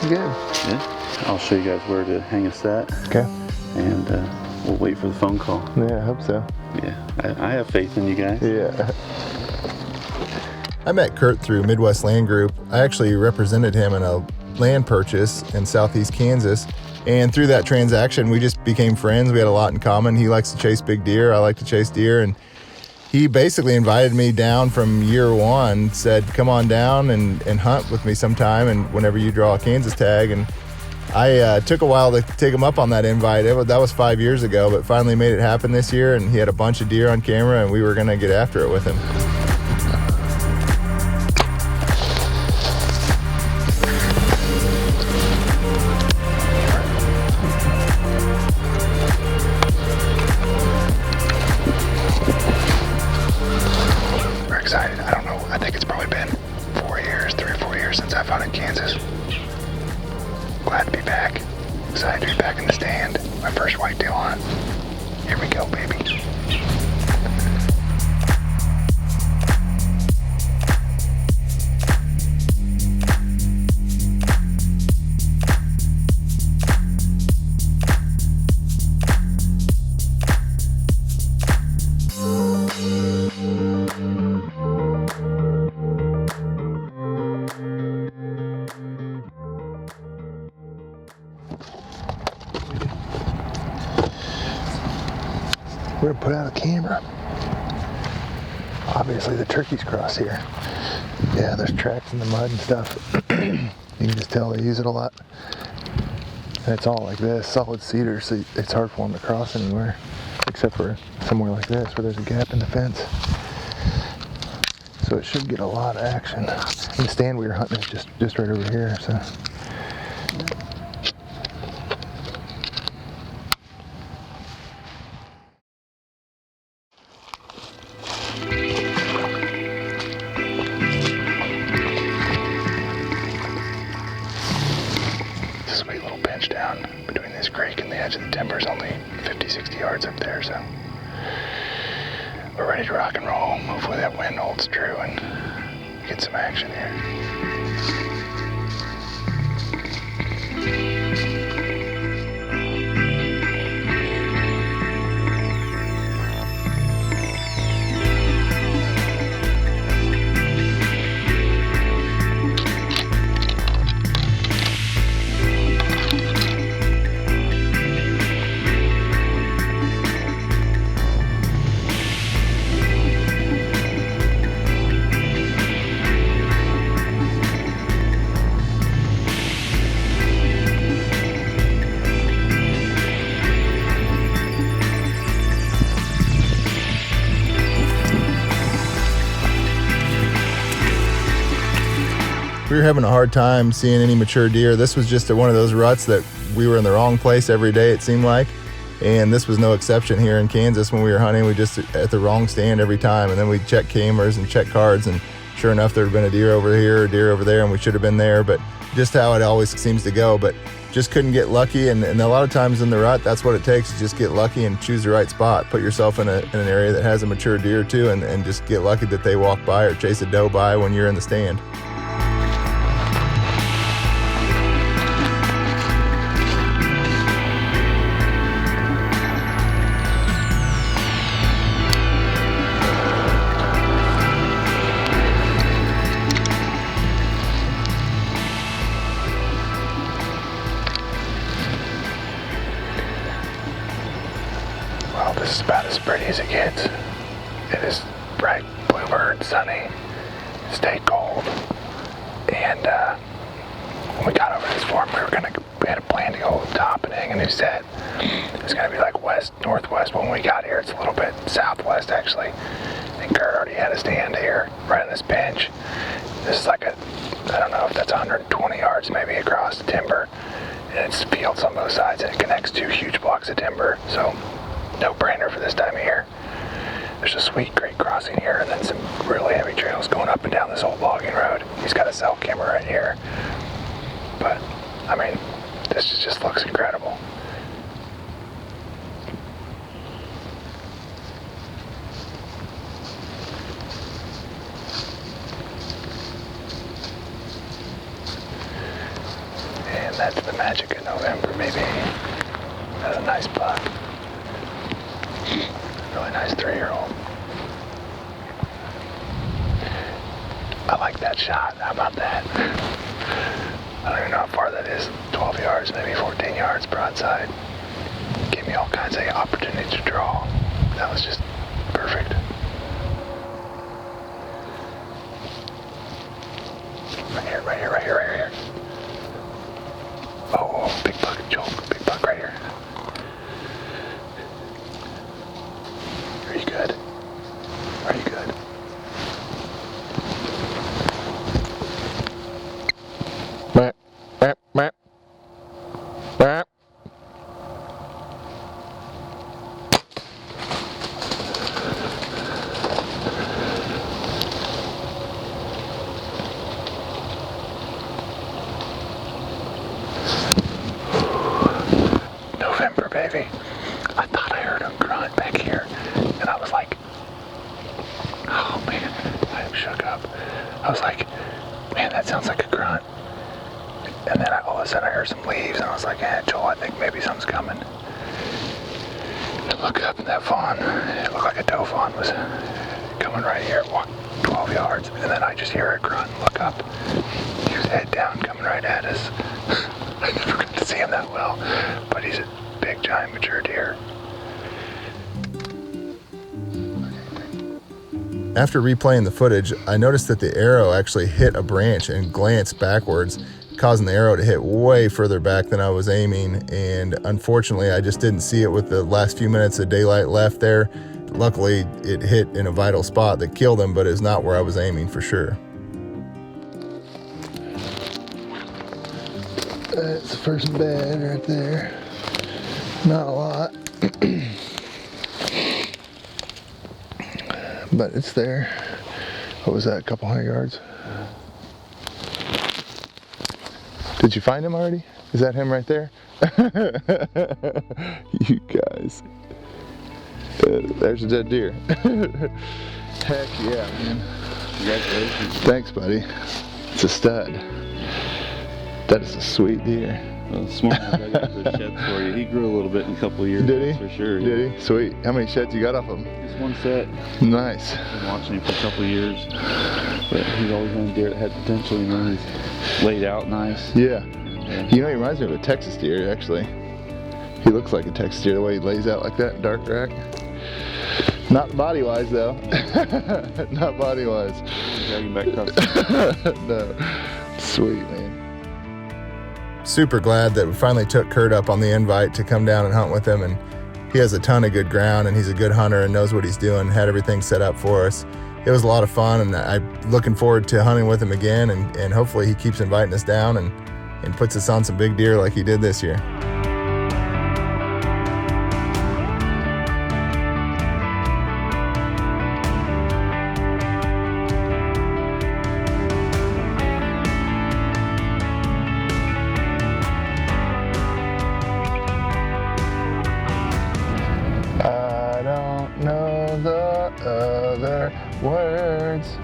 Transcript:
good. Yeah. I'll show you guys where to hang a set. Okay. And we'll wait for the phone call. Yeah, I hope so. Yeah, I have faith in you guys. Yeah. I met Curt through Midwest Land Group. I actually represented him in a land purchase in southeast Kansas. And through that transaction, we just became friends. We had a lot in common. He likes to chase big deer. I like to chase deer. And he basically invited me down from year one, said, come on down and hunt with me sometime, and whenever you draw a Kansas tag. And I took a while to take him up on that invite. That was 5 years ago, but finally made it happen this year. And he had a bunch of deer on camera, and we were going to get after it with him. Excited. I don't know. I think it's probably been 3 or 4 years since I've hunted Kansas. Glad to be back. Excited to be back in the stand. My first whitetail hunt. Here we go, baby. We're gonna put out a camera. Obviously the turkeys cross here. Yeah, there's tracks in the mud and stuff. You can just tell they use it a lot. And it's all like this, solid cedar, so it's hard for them to cross anywhere, except for somewhere like this where there's a gap in the fence. So it should get a lot of action. And the stand we were hunting is just right over here, so. Sweet little pinch down between this creek and the edge of the timber is only 50, 60 yards up there, so we're ready to rock and roll. Hopefully that wind holds true and get some action here. We were having a hard time seeing any mature deer. This was just one of those ruts that we were in the wrong place every day, it seemed like. And this was no exception here in Kansas when we were hunting. We just at the wrong stand every time. And then we'd check cameras and check cards, and sure enough, there had been a deer over here, a deer over there, and we should have been there. But just how it always seems to go. But just couldn't get lucky. And a lot of times in the rut, that's what it takes, is just get lucky and choose the right spot. Put yourself in an area that has a mature deer too, and just get lucky that they walk by or chase a doe by when you're in the stand. Well, this is about as pretty as it gets. It is bright bluebird, sunny, stayed cold, and when we got over this farm, we had a plan to go up top and hang a new set. It's gonna be like west, northwest, but when we got here, it's a little bit southwest actually. And Curt already had a stand here, right on this bench. This is like I don't know if that's 120 yards maybe across the timber, and it's fields on both sides, and it connects 2 huge blocks of timber, so no-brainer for this time of year. There's a sweet creek crossing here, and then some really heavy trails going up and down this old logging road. He's got a cell camera right here. But, I mean, this just looks incredible. that's the magic of November, maybe. That's a nice buck. Really nice 3-year-old. I like that shot. How about that? I don't even know how far that is. 12 yards, maybe 14 yards broadside. Gave me all kinds of opportunity to draw. That was just perfect. Right here. Oh, big buck, Joel. Big buck right here. Are you good? Are you good? Meh, meh, meh. Meh. November, baby. I thought I heard a grunt back here, and I was like, oh man, I am shook up. I was like, man, that sounds like a grunt. And then all of a sudden I heard some leaves, and I was like, Joel, I think maybe something's coming. I look up, and that fawn, it looked like a doe fawn, was coming right here, walked 12 yards, and then I just hear a grunt and look up. He was head down, coming right at us. I never got to see him that well, but he's a big, giant, mature deer. After replaying the footage, I noticed that the arrow actually hit a branch and glanced backwards, causing the arrow to hit way further back than I was aiming, and unfortunately I just didn't see it with the last few minutes of daylight left there. Luckily it hit in a vital spot that killed him, but it's not where I was aiming for sure. That's the first bed right there. Not a lot. But it's there. What was that, a couple hundred yards? Did you find him already? Is that him right there? You guys. There's a dead deer. Heck yeah, man. Congratulations. Thanks, buddy. It's a stud. That is a sweet deer. Well, this morning I got the sheds for you. He grew a little bit in a couple of years. Did he? For sure. Did he? Sweet. How many sheds you got off him? Just one set. Nice. Been watching him for a couple of years. But he's always been a deer that had potential, you know. He's laid out nice. Yeah. You know, he reminds me of a Texas deer, actually. He looks like a Texas deer, the way he lays out like that in dark rack. Not body-wise, though. Not body-wise. Drag him back across the No. Sweet, man. Super glad that we finally took Curt up on the invite to come down and hunt with him, and he has a ton of good ground, and he's a good hunter and knows what he's doing, had everything set up for us. It was a lot of fun, and I'm looking forward to hunting with him again, and hopefully he keeps inviting us down and puts us on some big deer like he did this year. I don't know the other words.